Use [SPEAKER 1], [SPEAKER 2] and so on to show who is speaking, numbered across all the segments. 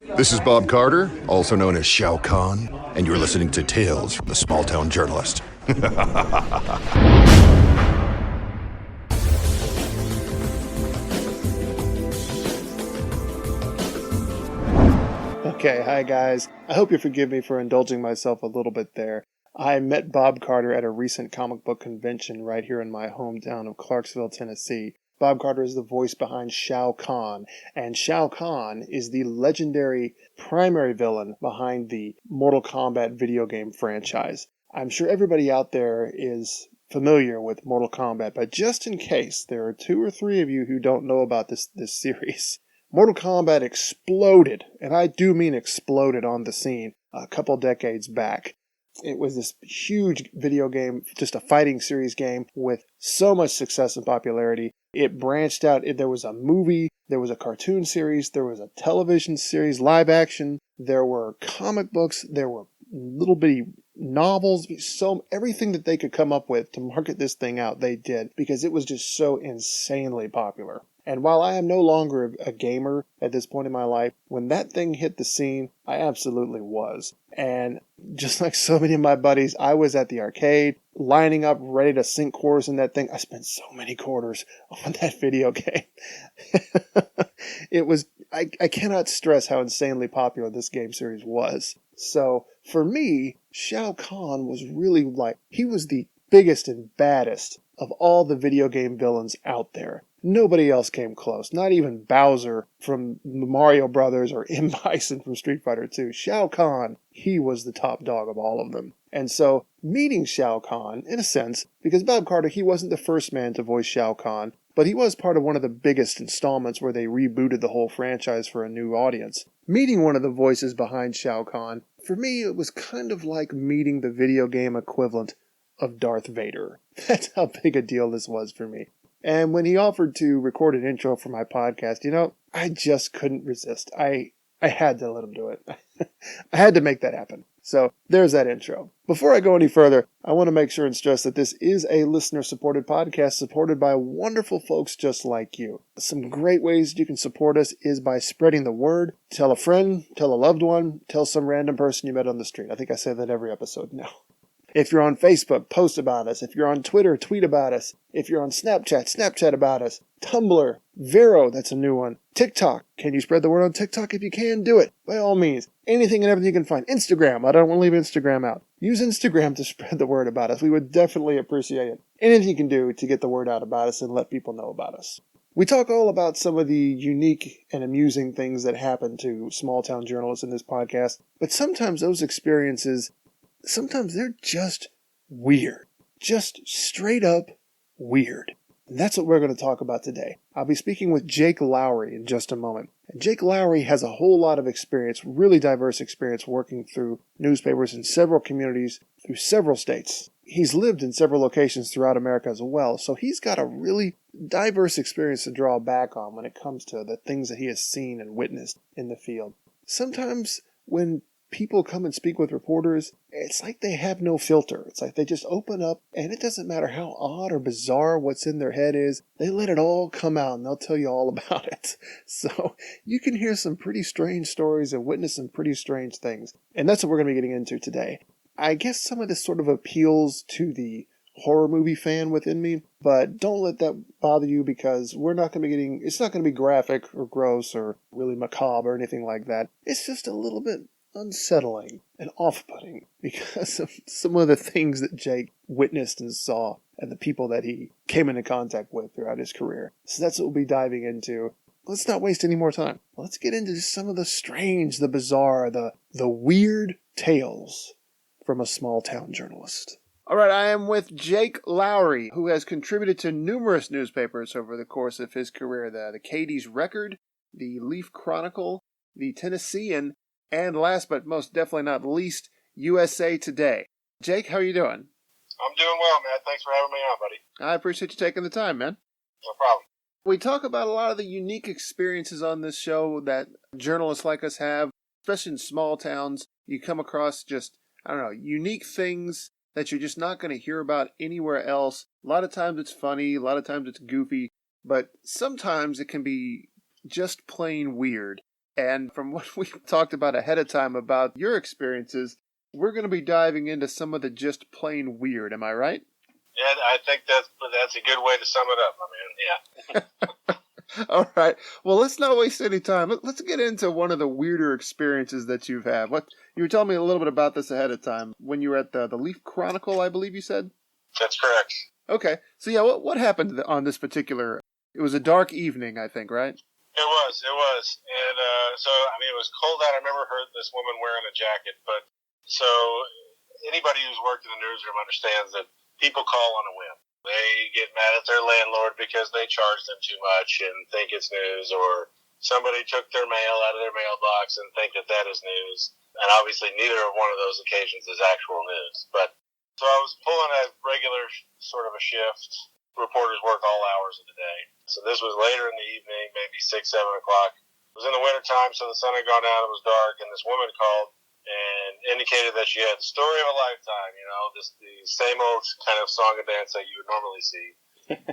[SPEAKER 1] This is Bob Carter, also known as Shao Kahn, and you're listening to Tales from the Small Town Journalist.
[SPEAKER 2] Okay, hi guys. I hope you forgive me for indulging myself a little bit there. I met Bob Carter at a recent comic book convention right here in my hometown of Clarksville, Tennessee. Bob Carter is the voice behind Shao Kahn, and Shao Kahn is the legendary primary villain behind the Mortal Kombat video game franchise. I'm sure everybody out there is familiar with Mortal Kombat, but just in case there are 2 or 3 of you who don't know about this series, Mortal Kombat exploded, and I do mean exploded on the scene a couple decades back. It was this huge video game, just a fighting series game with so much success and popularity. It branched out. There was a movie, there was a cartoon series, there was a television series, live action, there were comic books, there were little bitty novels, everything that they could come up with to market this thing out, they did, because it was just so insanely popular. And while I am no longer a gamer at this point in my life, when that thing hit the scene, I absolutely was. And just like so many of my buddies, I was at the arcade, lining up, ready to sink quarters in that thing. I spent so many quarters on that video game. I cannot stress how insanely popular this game series was. So, for me, Shao Kahn was really he was the biggest and baddest of all the video game villains out there. Nobody else came close. Not even Bowser from Mario Brothers or M. Bison from Street Fighter 2. Shao Kahn, he was the top dog of all of them. And so, meeting Shao Kahn, in a sense, because Bob Carter, he wasn't the first man to voice Shao Kahn, but he was part of one of the biggest installments where they rebooted the whole franchise for a new audience. Meeting one of the voices behind Shao Kahn, for me, it was kind of like meeting the video game equivalent of Darth Vader. That's how big a deal this was for me. And when he offered to record an intro for my podcast, I just couldn't resist. I had to let him do it. I had to make that happen. So there's that intro. Before I go any further, I want to make sure and stress that this is a listener-supported podcast supported by wonderful folks just like you. Some great ways you can support us is by spreading the word. Tell a friend, tell a loved one, tell some random person you met on the street. I think I say that every episode now. If you're on Facebook, post about us. If you're on Twitter, tweet about us. If you're on Snapchat about us. Tumblr, Vero, that's a new one. TikTok, can you spread the word on TikTok? If you can, do it. By all means. Anything and everything you can find. Instagram, I don't want to leave Instagram out. Use Instagram to spread the word about us. We would definitely appreciate it. Anything you can do to get the word out about us and let people know about us. We talk all about some of the unique and amusing things that happen to small town journalists in this podcast, but sometimes those experiences, sometimes they're just weird. Just straight up weird. And that's what we're going to talk about today. I'll be speaking with Jake Lowary in just a moment. And Jake Lowary has a whole lot of experience, really diverse experience, working through newspapers in several communities through several states. He's lived in several locations throughout America as well, so he's got a really diverse experience to draw back on when it comes to the things that he has seen and witnessed in the field. Sometimes when people come and speak with reporters, it's like they have no filter. It's like they just open up, and it doesn't matter how odd or bizarre what's in their head is, they let it all come out and they'll tell you all about it. So you can hear some pretty strange stories and witness some pretty strange things. And that's what we're going to be getting into today. I guess some of this sort of appeals to the horror movie fan within me, but don't let that bother you, because it's not going to be graphic or gross or really macabre or anything like that. It's just a little bit unsettling and off-putting because of some of the things that Jake witnessed and saw and the people that he came into contact with throughout his career. So that's what we'll be diving into. Let's not waste any more time. Let's get into some of the strange, the bizarre, the weird tales from a small-town journalist. All right, I am with Jake Lowary, who has contributed to numerous newspapers over the course of his career. The Cadiz Record, the Leaf-Chronicle, the Tennessean, and last but most definitely not least, USA Today. Jake, how are you doing?
[SPEAKER 3] I'm doing well, man. Thanks for having me on, buddy.
[SPEAKER 2] I appreciate you taking the time, man.
[SPEAKER 3] No problem.
[SPEAKER 2] We talk about a lot of the unique experiences on this show that journalists like us have, especially in small towns. You come across just, unique things that you're just not going to hear about anywhere else. A lot of times it's funny, a lot of times it's goofy, but sometimes it can be just plain weird. And from what we talked about ahead of time about your experiences, we're going to be diving into some of the just plain weird. Am I right?
[SPEAKER 3] Yeah, I think that's a good way to sum it up, my man. Yeah.
[SPEAKER 2] All right. Well, let's not waste any time. Let's get into one of the weirder experiences that you've had. What you were telling me a little bit about this ahead of time when you were at the Leaf-Chronicle, I believe you said.
[SPEAKER 3] That's correct.
[SPEAKER 2] Okay. So yeah, what happened on this particular? It was a dark evening, I think, right?
[SPEAKER 3] It was, and so I mean, it was cold out. I remember this woman wearing a jacket, but so anybody who's worked in the newsroom understands that people call on a whim. They get mad at their landlord because they charge them too much and think it's news, or somebody took their mail out of their mailbox and think that is news. And obviously, neither of one of those occasions is actual news. But so I was pulling a regular sort of a shift. Reporters work all hours of the day. So this was later in the evening, maybe 6, 7 o'clock. It was in the wintertime, so the sun had gone down, it was dark, and this woman called and indicated that she had the story of a lifetime, the same old kind of song and dance that you would normally see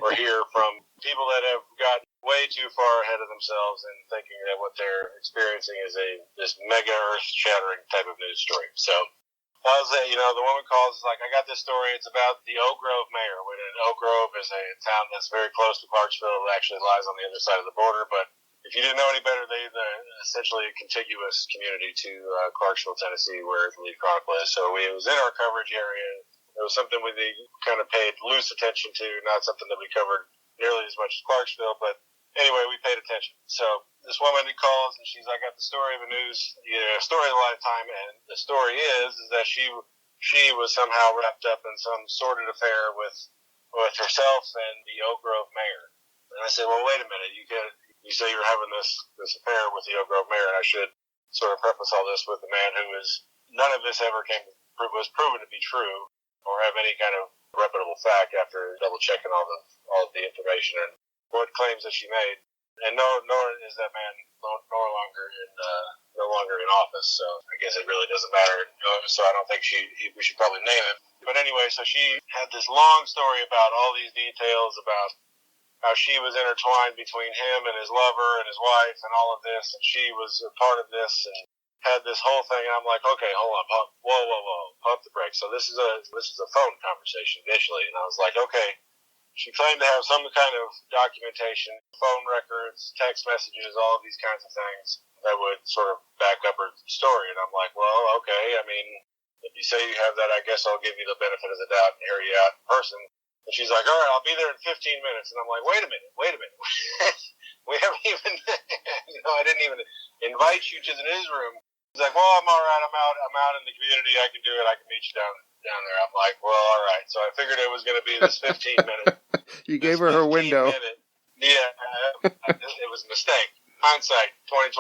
[SPEAKER 3] or hear from people that have gotten way too far ahead of themselves and thinking that what they're experiencing is this mega earth-shattering type of news story. So I was there, the woman calls, is like, I got this story. It's about the Oak Grove mayor. Oak Grove is a town that's very close to Clarksville. It actually lies on the other side of the border. But if you didn't know any better, they're essentially a contiguous community to Clarksville, Tennessee, where the Leaf-Chronicle is. So it was in our coverage area. It was something we kind of paid loose attention to, not something that we covered nearly as much as Clarksville. But anyway, we paid attention. So this woman calls and she's like, I got the story of a story of a lifetime, and the story is that she was somehow wrapped up in some sordid affair with herself and the Oak Grove mayor. And I said, well, wait a minute, you say you're having this affair with the Oak Grove mayor, and I should sort of preface all this with the man who none of this ever was proven to be true or have any kind of reputable fact after double checking all of the information and what claims that she made. And nor is that man no longer in office. So I guess it really doesn't matter. So I don't think we should probably name him. But anyway, so she had this long story about all these details about how she was intertwined between him and his lover and his wife and all of this, and she was a part of this and had this whole thing. And I'm like, okay, hold on, whoa, pump the brakes. So this is a phone conversation initially, and I was like, okay. She claimed to have some kind of documentation, phone records, text messages, all of these kinds of things that would sort of back up her story. And I'm like, well, okay. I mean, if you say you have that, I guess I'll give you the benefit of the doubt and hear you out in person. And she's like, all right, I'll be there in 15 minutes. And I'm like, wait a minute. We haven't even, I didn't even invite you to the newsroom. She's like, well, I'm all right. I'm out in the community. I can do it. I can meet you down there. I'm like, well, all right. So I figured it was going to be this 15-minute.
[SPEAKER 2] You gave her window.
[SPEAKER 3] Yeah, it was a mistake. Hindsight, 2020,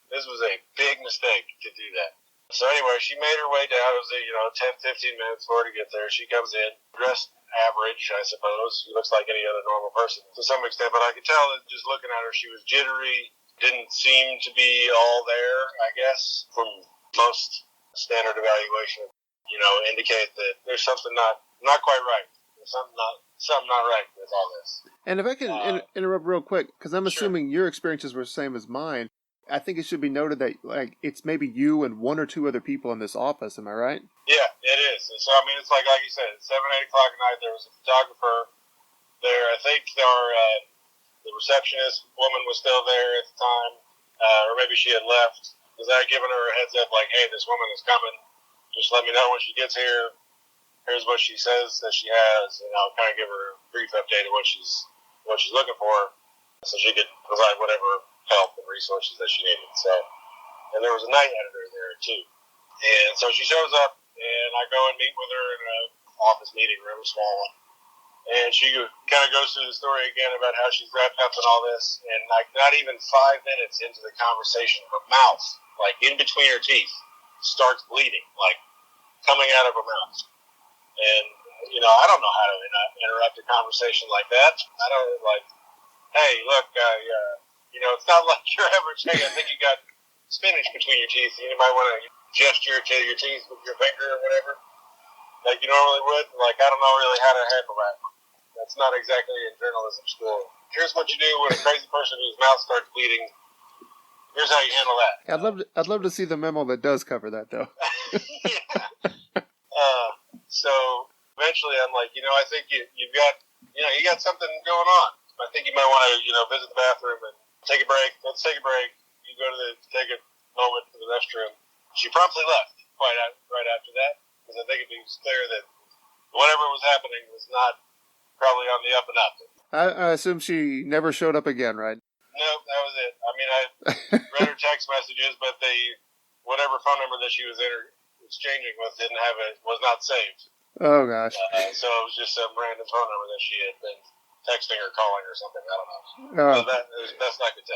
[SPEAKER 3] this was a big mistake to do that. So anyway, she made her way down. It was 10, 15 minutes for her to get there. She comes in, dressed average, I suppose. She looks like any other normal person to some extent, but I could tell that just looking at her, she was jittery, didn't seem to be all there, I guess, from most standard evaluation, indicate that there's something not quite right. There's something not right with all this.
[SPEAKER 2] And if I can interrupt real quick, because I'm assuming
[SPEAKER 3] Sure.
[SPEAKER 2] your experiences were the same as mine, I think it should be noted that it's maybe you and one or two other people in this office. Am I right?
[SPEAKER 3] Yeah, it is. And so I mean, it's like you said, 7, 8 o'clock at night. There was a photographer there. I think the receptionist woman was still there at the time, or maybe she had left because I had given her a heads up, like, hey, this woman is coming. Just let me know when she gets here. Here's what she says that she has, and I'll kind of give her a brief update of what she's looking for, so she could provide whatever help and resources that she needed. So, and there was a night editor there too, and so she shows up, and I go and meet with her in an office meeting room, a small one, and she kind of goes through the story again about how she's wrapped up in all this, and like not even 5 minutes into the conversation, her mouth, like in between her teeth, starts bleeding, like coming out of her mouth. And, I don't know how to interrupt a conversation like that. I don't, hey, look, it's not like you're ever saying, I think you got spinach between your teeth. You might want to gesture to your teeth with your finger or whatever, like you normally would. Like, I don't know really how to handle that. That's not exactly in journalism school. Here's what you do when a crazy person whose mouth starts bleeding Here's how you handle that.
[SPEAKER 2] I'd love to see the memo that does cover that, though.
[SPEAKER 3] Yeah. So eventually I'm like, I think you've got, you got something going on. I think you might want to, visit the bathroom and take a break. Let's take a break. You go to take a moment for the restroom. She promptly left right after that, because I think it was clear that whatever was happening was not probably on the up and up.
[SPEAKER 2] I assume she never showed up again, right?
[SPEAKER 3] Nope, that was it. I mean, I read her text messages, but whatever phone number that she was exchanging with was not saved.
[SPEAKER 2] Oh, gosh.
[SPEAKER 3] So it was just some random phone number that she had been texting or calling or something. I don't know. So that is the best I could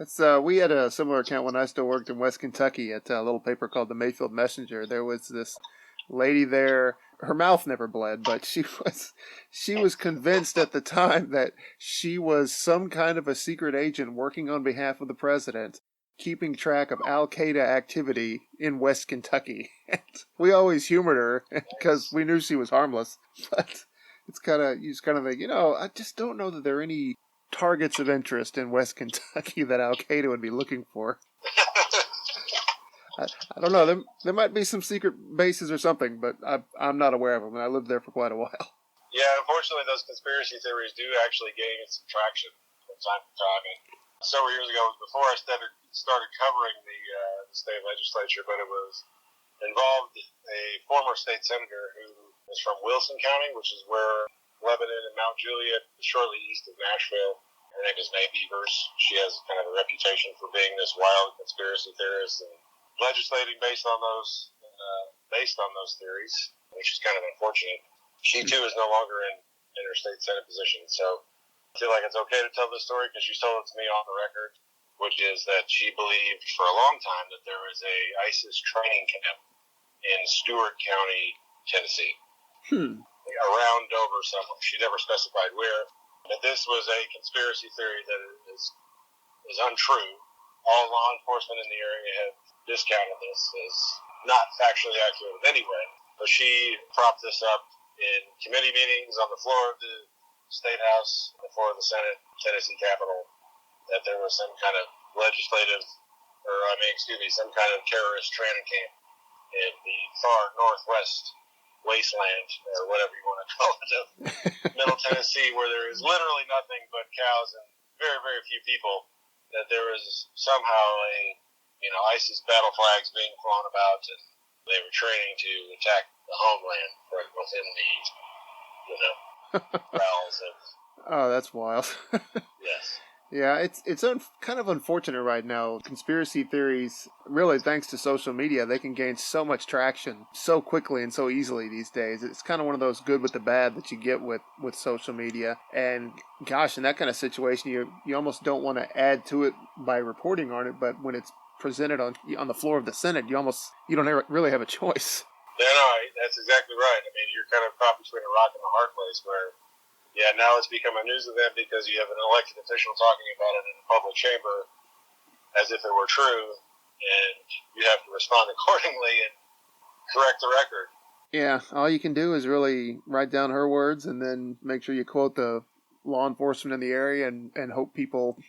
[SPEAKER 3] tell.
[SPEAKER 2] We had a similar account when I still worked in West Kentucky at a little paper called the Mayfield Messenger. There was this lady there. Her mouth never bled, but she was convinced at the time that she was some kind of a secret agent working on behalf of the president, keeping track of Al-Qaeda activity in West Kentucky. We always humored her because we knew she was harmless, but you just kind of think, I just don't know that there are any targets of interest in West Kentucky that Al-Qaeda would be looking for. I don't know. There might be some secret bases or something, but I'm not aware of them, and I lived there for quite a while.
[SPEAKER 3] Yeah, unfortunately, those conspiracy theories do actually gain some traction from time to time. And several years ago, before I started covering the state legislature, but it was involved a former state senator who is from Wilson County, which is where Lebanon and Mount Juliet, shortly east of Nashville. Her name is May Beavers. She has kind of a reputation for being this wild conspiracy theorist and legislating based on those theories, which is kind of unfortunate. She too is no longer in her state senate position, so I feel like it's okay to tell this story because she told it to me on the record, which is that she believed for a long time that there was a ISIS training camp in Stewart County, Tennessee, around Dover somewhere. She never specified where. That this was a conspiracy theory that is untrue. All law enforcement in the area have discounted this as not factually accurate in any way. But she propped this up in committee meetings on the floor of the State House, on the floor of the Senate, Tennessee Capitol, that there was some kind of some kind of terrorist training camp in the far northwest wasteland, or whatever you want to call it, of Middle Tennessee, where there is literally nothing but cows and very, very few people, that there is somehow ISIS battle flags being flown about, and they were training to attack the homeland from within the, bowels of...
[SPEAKER 2] Oh, that's wild.
[SPEAKER 3] Yes.
[SPEAKER 2] Yeah, it's kind of unfortunate right now. Conspiracy theories, really, thanks to social media, they can gain so much traction so quickly and so easily these days. It's kind of one of those good with the bad that you get with social media. And gosh, in that kind of situation, you almost don't want to add to it by reporting on it, but when it's presented on the floor of the Senate, you don't really have a choice.
[SPEAKER 3] Yeah, no, that's exactly right. I mean, you're kind of caught between a rock and a hard place where, yeah, now it's become a news event because you have an elected official talking about it in a public chamber as if it were true, and you have to respond accordingly and correct the record.
[SPEAKER 2] Yeah, all you can do is really write down her words and then make sure you quote the law enforcement in the area and hope people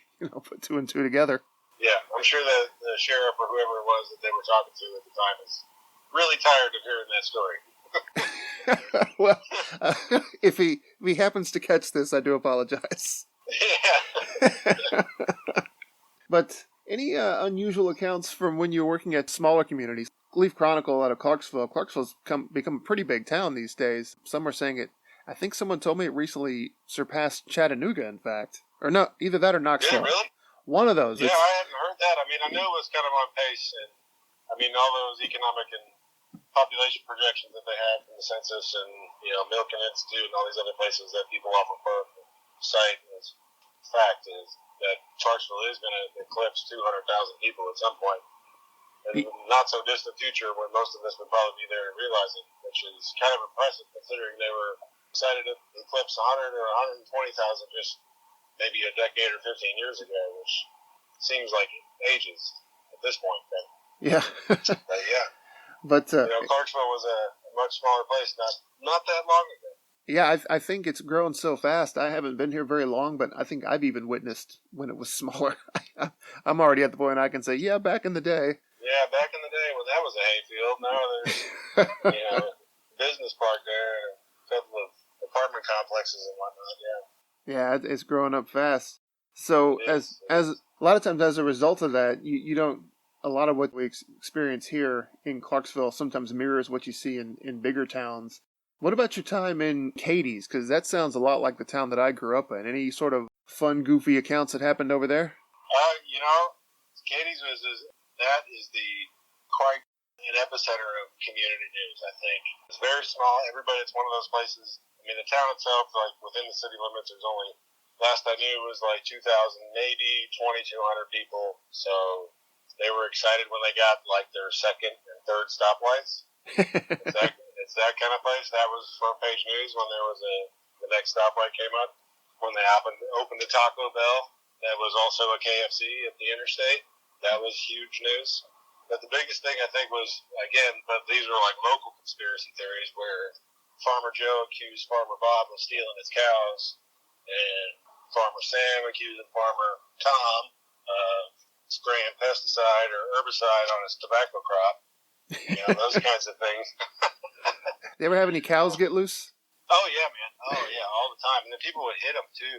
[SPEAKER 2] put two and two together.
[SPEAKER 3] Yeah, I'm sure that the sheriff or whoever it was that they were talking to at the time is really tired of hearing that story.
[SPEAKER 2] Well, if he happens to catch this, I do apologize.
[SPEAKER 3] Yeah.
[SPEAKER 2] But any unusual accounts from when you were working at smaller communities? Leaf-Chronicle out of Clarksville. Clarksville's become a pretty big town these days. Some are saying it. I think someone told me it recently surpassed Chattanooga, in fact. Or no, either that or Knoxville.
[SPEAKER 3] Yeah, really?
[SPEAKER 2] One of those.
[SPEAKER 3] Yeah, I hadn't heard that. I mean, I knew it was kind of on pace, and I mean, all those economic and population projections that they had from the census and, Milken Institute and all these other places that people often cite as fact is that Clarksville is going to eclipse 200,000 people at some point. In the not so distant future when most of us would probably be there and realize it, which is kind of impressive considering they were excited to eclipse 100 or 120,000 just maybe a decade or 15 years ago, which seems like ages at this point. But,
[SPEAKER 2] yeah.
[SPEAKER 3] But yeah.
[SPEAKER 2] But
[SPEAKER 3] Clarksville was a much smaller place not that long ago.
[SPEAKER 2] Yeah, I think it's grown so fast. I haven't been here very long, but I think I've even witnessed when it was smaller. I'm already at the point I can say, yeah, back in the day.
[SPEAKER 3] Yeah, back in the day when that was a hayfield. Now there's, business park there and a couple of apartment complexes and whatnot. Yeah,
[SPEAKER 2] Yeah, it's growing up fast. So
[SPEAKER 3] it is.
[SPEAKER 2] as a lot of times as a result of that, you don't a lot of what we experience here in Clarksville sometimes mirrors what you see in bigger towns. What about your time in Cadiz? Because that sounds a lot like the town that I grew up in. Any sort of fun, goofy accounts that happened over there?
[SPEAKER 3] Katie's that is the quite an epicenter of community news. I think it's very small. Everybody, it's one of those places. I mean, the town itself, like within the city limits, there's only last I knew was like 2,000, maybe 2,200 people. So they were excited when they got like their second and third stoplights. It's that kind of place. That was front page news when there was the next stoplight came up. When they opened the Taco Bell, that was also a KFC at the interstate. That was huge news. But the biggest thing I think was, again, but these were like local conspiracy theories where Farmer Joe accused Farmer Bob of stealing his cows, and Farmer Sam accused Farmer Tom of spraying pesticide or herbicide on his tobacco crop. Those kinds of things.
[SPEAKER 2] They ever have any cows get loose?
[SPEAKER 3] Oh yeah, man. Oh yeah, all the time. And then people would hit them too.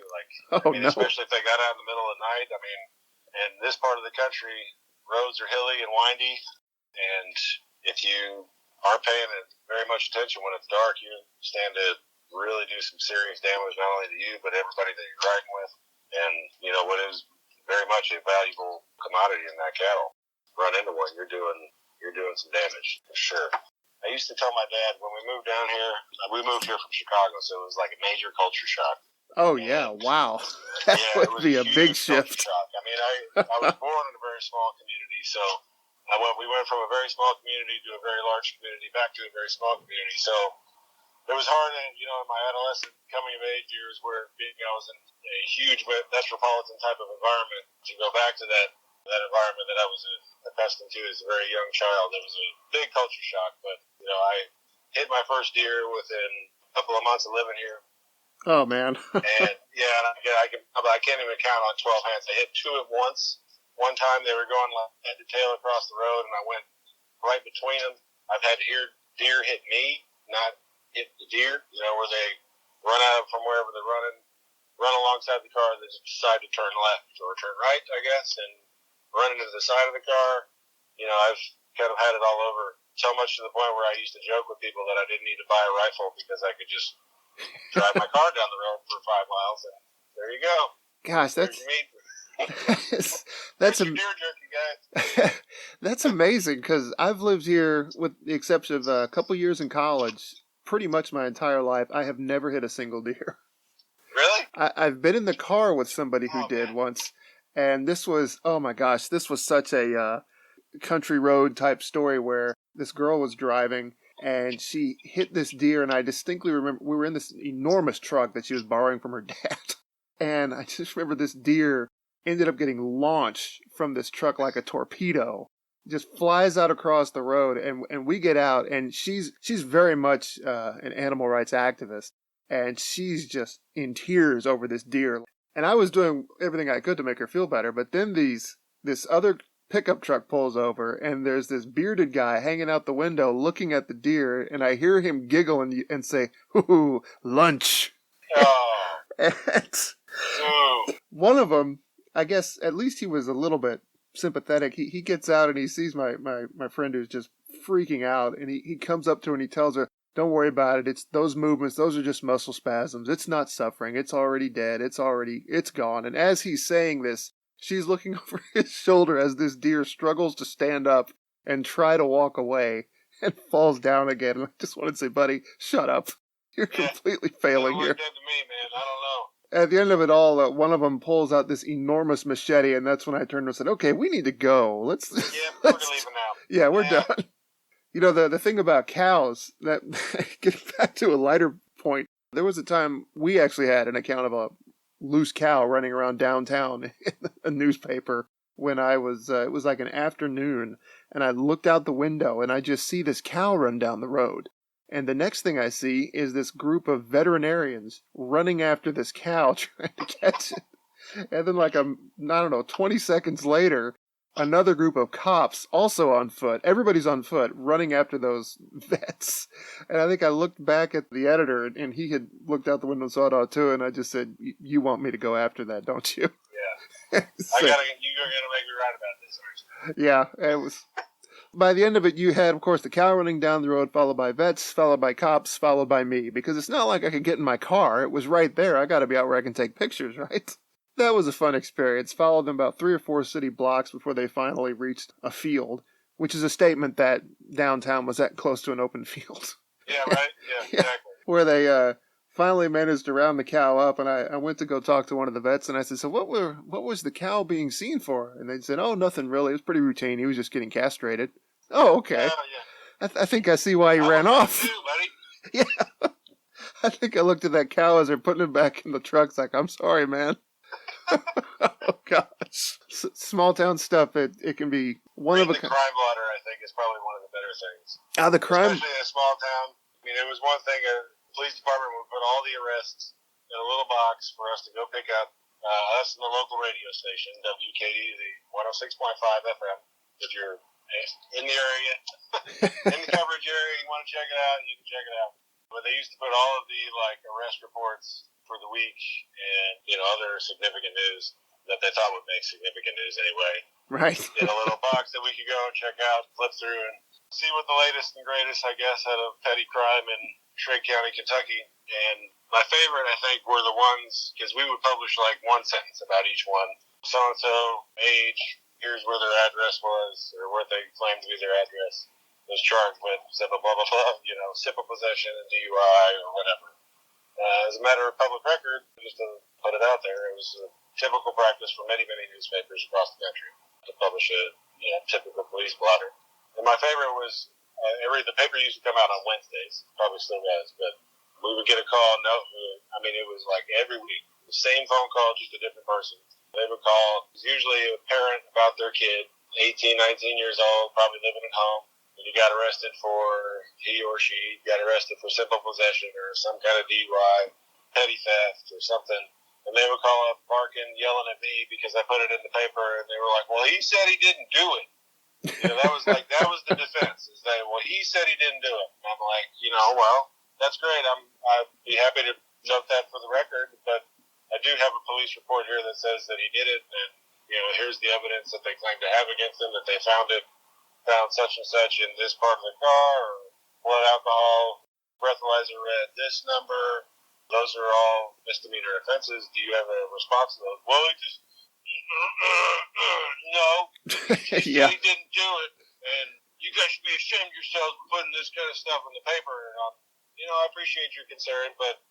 [SPEAKER 3] Especially if they got out in the middle of the night. I mean, in this part of the country, roads are hilly and windy, and if you are paying very much attention when it's dark, you stand to really do some serious damage not only to you but everybody that you're riding with. And what is very much a valuable commodity in that cattle. Run into one, you're doing some damage for sure. I used to tell my dad when we moved down here, we moved here from Chicago, so it was like a major culture shock.
[SPEAKER 2] Oh, yeah, wow. That would be a big shift.
[SPEAKER 3] Shock. I mean, I was born in a very small community, so we went from a very small community to a very large community, back to a very small community. So it was hard, in my adolescent coming of age years where I was in a huge metropolitan type of environment, to go back to that environment that I was accustomed to as a very young child. It was a big culture shock, but, I hit my first deer within a couple of months of living here.
[SPEAKER 2] Oh man!
[SPEAKER 3] And I can't even count on 12 hands. I hit two at once. One time they were going like head to tail across the road, and I went right between them. I've had to hear deer hit me, not hit the deer. Where they run out from wherever they're running, run alongside the car, they just decide to turn left or turn right, I guess, and run into the side of the car. I've kind of had it all over. So much to the point where I used to joke with people that I didn't need to buy a rifle because I could just drive my car down the road for 5 miles, and there you go.
[SPEAKER 2] Gosh, that's
[SPEAKER 3] deer jerky, guys.
[SPEAKER 2] That's amazing, because I've lived here, with the exception of a couple years in college, pretty much my entire life. I have never hit a single deer.
[SPEAKER 3] Really?
[SPEAKER 2] I've been in the car with somebody who did once, and this was, oh my gosh, this was such a country road type story where this girl was driving and she hit this deer, and I distinctly remember we were in this enormous truck that she was borrowing from her dad, and I just remember this deer ended up getting launched from this truck like a torpedo, just flies out across the road, and we get out, and she's very much an animal rights activist, and she's just in tears over this deer. And I was doing everything I could to make her feel better, but then this other pickup truck pulls over, and there's this bearded guy hanging out the window looking at the deer, and I hear him giggle and say, "Ooh, lunch."
[SPEAKER 3] Oh.
[SPEAKER 2] And one of them, I guess at least he was a little bit sympathetic. He gets out and he sees my friend who's just freaking out, and he comes up to her and he tells her, "Don't worry about it. It's those movements. Those are just muscle spasms. It's not suffering. It's already dead. It's gone." And as he's saying this, she's looking over his shoulder as this deer struggles to stand up and try to walk away and falls down again. And I just wanted to say, buddy, shut up. You're completely failing here.
[SPEAKER 3] Dead to me, man. I don't know.
[SPEAKER 2] At the end of it all, one of them pulls out this enormous machete, and that's when I turned and said, "Okay, we need to go.
[SPEAKER 3] We're leaving now.
[SPEAKER 2] Yeah, we're done." The thing about cows, that getting back to a lighter point, there was a time we actually had an account of a loose cow running around downtown in a newspaper when I was, it was like an afternoon, and I looked out the window and I just see this cow run down the road. And the next thing I see is this group of veterinarians running after this cow trying to catch it. And then like, I don't know, 20 seconds later, another group of cops also on foot. Everybody's on foot running after those vets. And I think I looked back at the editor and he had looked out the window and saw it all too. And I just said, you want me to go after that, don't you?
[SPEAKER 3] Yeah.
[SPEAKER 2] So,
[SPEAKER 3] you're going to make me write about this, aren't you?
[SPEAKER 2] Yeah, it was... By the end of it, you had, of course, the cow running down the road, followed by vets, followed by cops, followed by me. Because it's not like I could get in my car. It was right there. I got to be out where I can take pictures, right? That was a fun experience. Followed them about 3 or 4 city blocks before they finally reached a field, which is a statement that downtown was that close to an open field.
[SPEAKER 3] Yeah, right? Yeah, exactly.
[SPEAKER 2] Where they finally managed to round the cow up, and I went to go talk to one of the vets, and I said, so what was the cow being seen for? And they said, oh, nothing really. It was pretty routine. He was just getting castrated. Oh, okay.
[SPEAKER 3] Yeah.
[SPEAKER 2] I think I see why he ran off.
[SPEAKER 3] Too, buddy.
[SPEAKER 2] Yeah. I think I looked at that cow as they're putting it back in the truck. It's like, I'm sorry, man. Oh, gosh. Small town stuff, it can be one of a kind.
[SPEAKER 3] The crime blotter, I think, is probably one of the better things.
[SPEAKER 2] The crime.
[SPEAKER 3] Especially in a small town. I mean, it was one thing, a police department would put all the arrests in a little box for us to go pick up. Us in the local radio station, WKD, the 106.5 FM. If you're in the area, in the coverage area, you want to check it out, you can check it out. But they used to put all of the arrest reports for the week and other significant news that they thought would make significant news anyway.
[SPEAKER 2] Right.
[SPEAKER 3] In a little box that we could go and check out, flip through, and see what the latest and greatest, I guess, out of petty crime in Shreve County, Kentucky. And my favorite, I think, were the ones, because we would publish like one sentence about each one. So-and-so, age, here's where their address was, or where they claimed to be their address, was charged with, simple blah, blah, blah, simple possession and DUI or whatever. As a matter of public record, just to put it out there, it was a typical practice for many, many newspapers across the country to publish a typical police blotter. And my favorite was, the paper used to come out on Wednesdays, probably still does, but we would get a call, it was like every week, the same phone call, just a different person. They would call, usually a parent about their kid, 18, 19 years old, probably living at home. And he got arrested he or she got arrested for simple possession or some kind of DUI, petty theft or something. And they would call up barking, yelling at me because I put it in the paper. And they were like, well, he said he didn't do it. That was the defense, is that, well, he said he didn't do it. And I'm like, well, that's great. I'd be happy to note that for the record, but I do have a police report here that says that he did it, and here's the evidence that they claim to have against him, that they found such and such in this part of the car, or blood alcohol, breathalyzer read this number. Those are all misdemeanor offenses. Do you have a response to those? Well, he just no. He said he didn't do it, and you guys should be ashamed of yourselves for putting this kind of stuff in the paper. And I appreciate your concern, but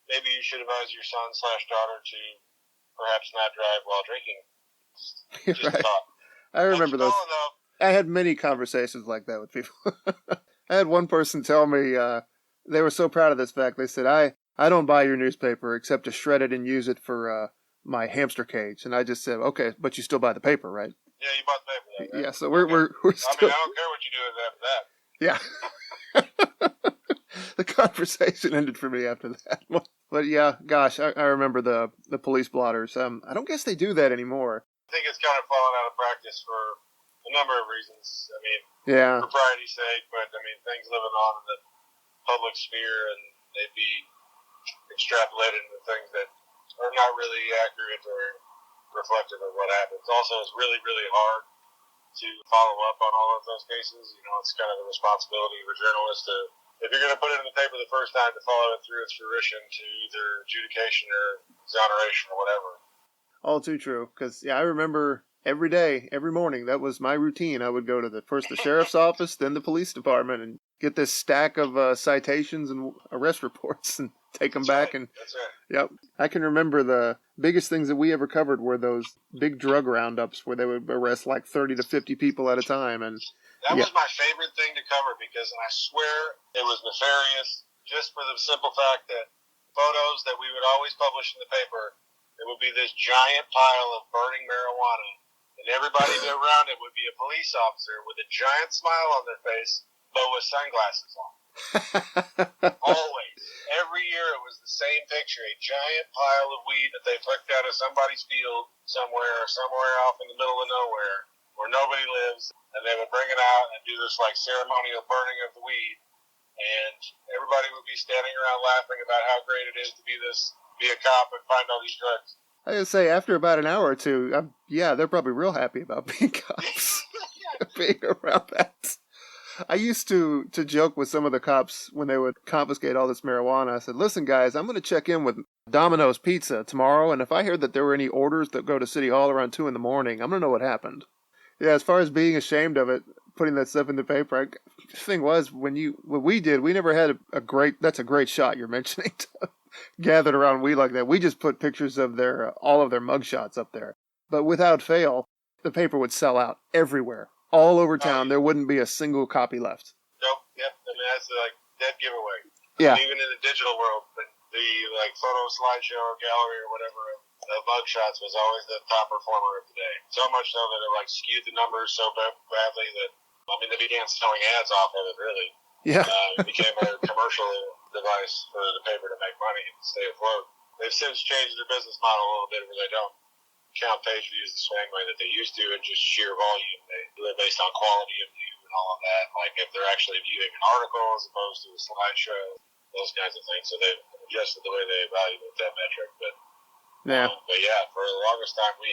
[SPEAKER 3] maybe you should advise your son/daughter to perhaps not drive while drinking. Just
[SPEAKER 2] right.
[SPEAKER 3] a thought.
[SPEAKER 2] I remember those. I had many conversations like that with people. I had one person tell me they were so proud of this fact. They said, I don't buy your newspaper except to shred it and use it for my hamster cage. And I just said, okay, but you still buy the paper, right?
[SPEAKER 3] Yeah, you bought the paper, though, right?
[SPEAKER 2] Yeah, so we're still...
[SPEAKER 3] I don't care what you do after that.
[SPEAKER 2] Yeah. The conversation ended for me after that. But yeah, gosh, I remember the police blotters. I don't guess they do that anymore.
[SPEAKER 3] I think it's kind of fallen out of practice for a number of reasons.
[SPEAKER 2] Yeah.
[SPEAKER 3] Propriety's sake, but things living on in the public sphere, and they'd be extrapolated into things that are not really accurate or reflective of what happens. Also, it's really, really hard to follow up on all of those cases. It's kind of the responsibility of a journalist to, if you're going to put it in the paper the first time, to follow it through its fruition to either adjudication or exoneration or whatever.
[SPEAKER 2] All too true. Because, I remember every day, every morning, that was my routine. I would go to the sheriff's office, then the police department, and get this stack of citations and arrest reports and take them back.
[SPEAKER 3] Right. That's right.
[SPEAKER 2] Yep. I can remember the biggest things that we ever covered were those big drug roundups where they would arrest like 30 to 50 people at a time. And
[SPEAKER 3] that was my favorite thing to cover, because I swear it was nefarious, just for the simple fact that photos that we would always publish in the paper, it would be this giant pile of burning marijuana, and everybody around it would be a police officer with a giant smile on their face, but with sunglasses on. Always. Every year it was the same picture, a giant pile of weed that they plucked out of somebody's field somewhere off in the middle of nowhere where nobody lives, and they would bring it out and do this like ceremonial burning of the weed, and everybody would be standing around laughing about how great it is to be a cop and find all these drugs.
[SPEAKER 2] I gotta say, after about an hour or two, yeah, they're probably real happy about being cops, being around that. I used to joke with some of the cops when they would confiscate all this marijuana. I said, listen, guys, I'm going to check in with Domino's Pizza tomorrow, and if I hear that there were any orders that go to City Hall around 2 in the morning, I'm going to know what happened. Yeah, as far as being ashamed of it, putting that stuff in the paper, the thing was, what we did, we never had that's a great shot you're mentioning, gathered around weed like that. We just put pictures of all of their mugshots up there. But without fail, the paper would sell out everywhere. All over town, there wouldn't be a single copy left.
[SPEAKER 3] Nope. Yep. I mean, that's like dead giveaway.
[SPEAKER 2] Yeah.
[SPEAKER 3] Even in the digital world, the like photo slideshow or gallery or whatever, the mugshots was always the top performer of the day. So much so that it like skewed the numbers so badly that they began selling ads off of it. Really.
[SPEAKER 2] Yeah.
[SPEAKER 3] It became a commercial device for the paper to make money and stay afloat. They've since changed their business model a little bit where they don't count page views the same way that they used to, and just sheer volume. They do it based on quality of view and all of that. Like if they're actually viewing an article as opposed to a slideshow, those kinds of things. So they've adjusted the way they evaluate that metric. But yeah, for the longest time we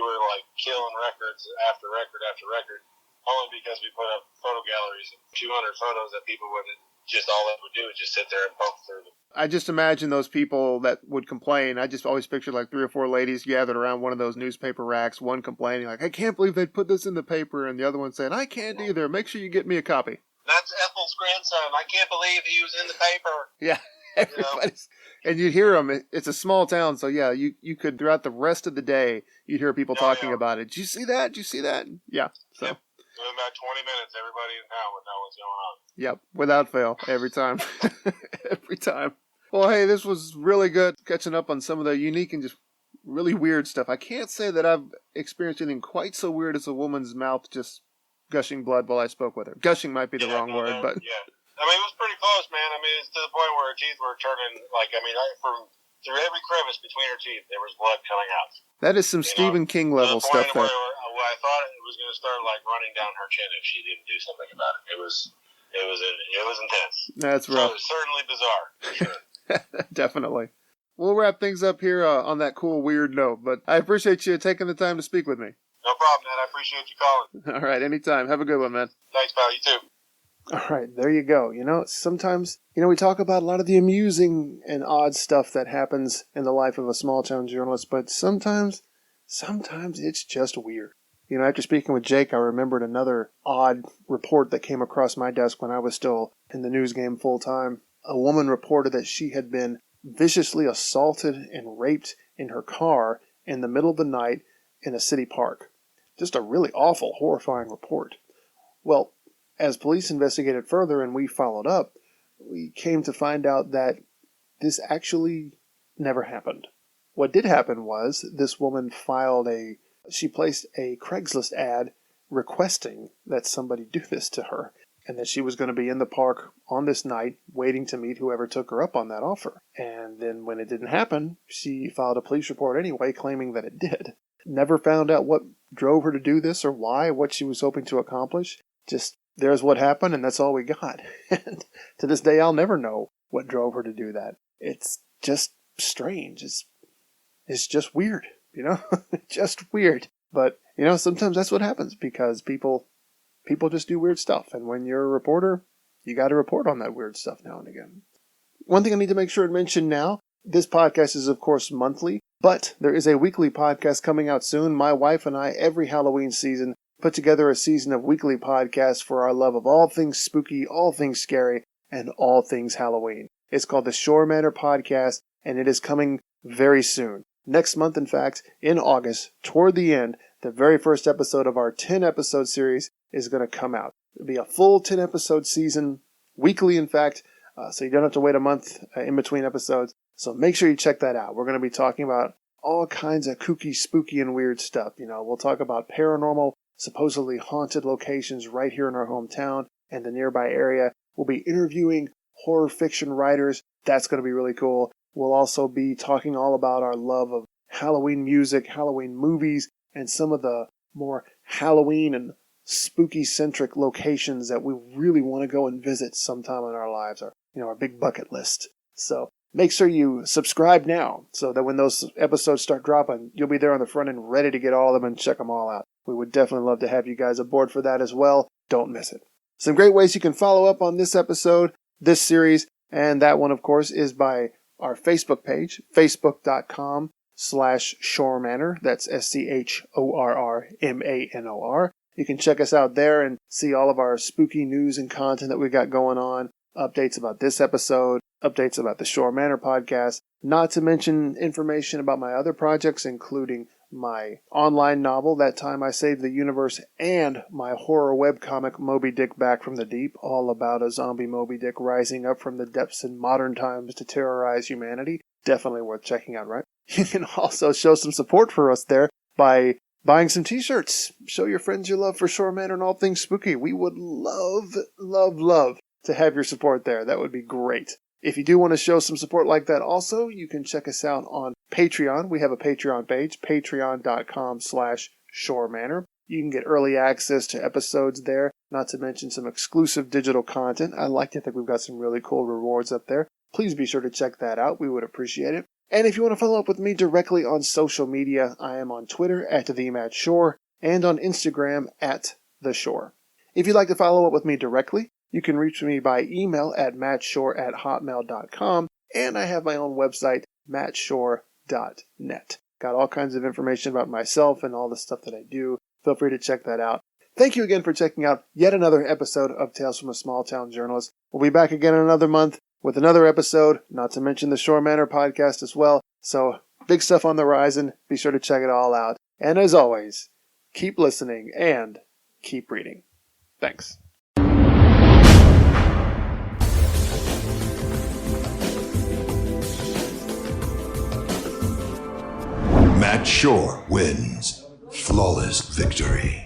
[SPEAKER 3] were killing records after record after record, only because we put up photo galleries of 200 photos that people wouldn't. Just all they would do is just sit there and poke through them.
[SPEAKER 2] I just imagine those people that would complain. I just always pictured like 3 or 4 ladies gathered around one of those newspaper racks, one complaining like, I can't believe they put this in the paper, and the other one saying, I can't either. Make sure you get me a copy.
[SPEAKER 3] That's Ethel's grandson. I can't believe he was in the paper.
[SPEAKER 2] Yeah, everybody's... And you'd hear them. It's a small town, so yeah, you could, throughout the rest of the day, you'd hear people talking about it. Did you see that? Did you see that? Yeah, so...
[SPEAKER 3] Yep. In about 20 minutes, everybody in town would know what's going on.
[SPEAKER 2] Yep, without fail, every time. Every time. Well, hey, this was really good, catching up on some of the unique and just really weird stuff. I can't say that I've experienced anything quite so weird as a woman's mouth just gushing blood while I spoke with her. Gushing might be the wrong word, but...
[SPEAKER 3] Yeah. It was pretty close, man. It's to the point where her teeth were turning, from through every crevice between her teeth, there was blood coming out.
[SPEAKER 2] That is some Stephen King level stuff there.
[SPEAKER 3] Where I thought it was going to start running down her chin if she didn't do something about it. It was intense.
[SPEAKER 2] That's rough.
[SPEAKER 3] So it was certainly bizarre, for sure.
[SPEAKER 2] Definitely. We'll wrap things up here on that cool, weird note, but I appreciate you taking the time to speak with me.
[SPEAKER 3] No problem, man. I appreciate you calling.
[SPEAKER 2] All right, anytime. Have a good one, man.
[SPEAKER 3] Thanks, pal. You too.
[SPEAKER 2] All right, there you go. Sometimes, we talk about a lot of the amusing and odd stuff that happens in the life of a small-town journalist, but sometimes it's just weird. After speaking with Jake, I remembered another odd report that came across my desk when I was still in the news game full-time. A woman reported that she had been viciously assaulted and raped in her car in the middle of the night in a city park. Just a really awful, horrifying report. Well, as police investigated further and we followed up, we came to find out that this actually never happened. What did happen was this woman she placed a Craigslist ad requesting that somebody do this to her, and that she was going to be in the park on this night waiting to meet whoever took her up on that offer. And then when it didn't happen, she filed a police report anyway, claiming that it did. Never found out what drove her to do this or why, what she was hoping to accomplish. Just, there's what happened, and that's all we got. And to this day, I'll never know what drove her to do that. It's just strange. It's just weird, just weird. But, sometimes that's what happens because people just do weird stuff. And when you're a reporter, you got to report on that weird stuff now and again. One thing I need to make sure to mention now, this podcast is, of course, monthly, but there is a weekly podcast coming out soon. My wife and I, every Halloween season, put together a season of weekly podcasts for our love of all things spooky, all things scary, and all things Halloween. It's called the Schorr Manor Podcast, and it is coming very soon. Next month, in fact, in August, toward the end, the very first episode of our 10-episode series is going to come out. It'll be a full 10-episode season, weekly, in fact, so you don't have to wait a month in between episodes. So make sure you check that out. We're going to be talking about all kinds of kooky, spooky, and weird stuff. We'll talk about paranormal, supposedly haunted locations right here in our hometown and the nearby area. We'll be interviewing horror fiction writers. That's going to be really cool. We'll also be talking all about our love of Halloween music, Halloween movies, and some of the more Halloween and spooky-centric locations that we really want to go and visit sometime in our lives, our big bucket list. So make sure you subscribe now so that when those episodes start dropping, you'll be there on the front end ready to get all of them and check them all out. We would definitely love to have you guys aboard for that as well. Don't miss it. Some great ways you can follow up on this episode, this series, and that one, of course, is by our Facebook page, facebook.com/Schorr Manor. That's SCHORRMANOR. You can check us out there and see all of our spooky news and content that we got going on, updates about this episode, updates about the Schorr Manor podcast, not to mention information about my other projects, including my online novel, That Time I Saved the Universe, and my horror webcomic, Moby Dick Back from the Deep, all about a zombie Moby Dick rising up from the depths in modern times to terrorize humanity. Definitely worth checking out, right? You can also show some support for us there by buying some t-shirts. Show your friends your love for Schorr Manor and all things spooky. We would love, love, love to have your support there. That would be great. If you do want to show some support like that also, you can check us out on Patreon. We have a Patreon page, patreon.com/Schorr Manor. You can get early access to episodes there, not to mention some exclusive digital content. I like to think we've got some really cool rewards up there. Please be sure to check that out. We would appreciate it. And if you want to follow up with me directly on social media, I am on Twitter @TheMattSchorr and on Instagram @TheSchorr. If you'd like to follow up with me directly, you can reach me by email at mattschorr@hotmail.com, and I have my own website, mattschorr.net. Got all kinds of information about myself and all the stuff that I do. Feel free to check that out. Thank you again for checking out yet another episode of Tales from a Small Town Journalist. We'll be back again in another month with another episode, not to mention the Schorr Manor podcast as well. So, big stuff on the horizon. Be sure to check it all out. And as always, keep listening and keep reading. Thanks.
[SPEAKER 1] Matt Schorr wins. Flawless victory.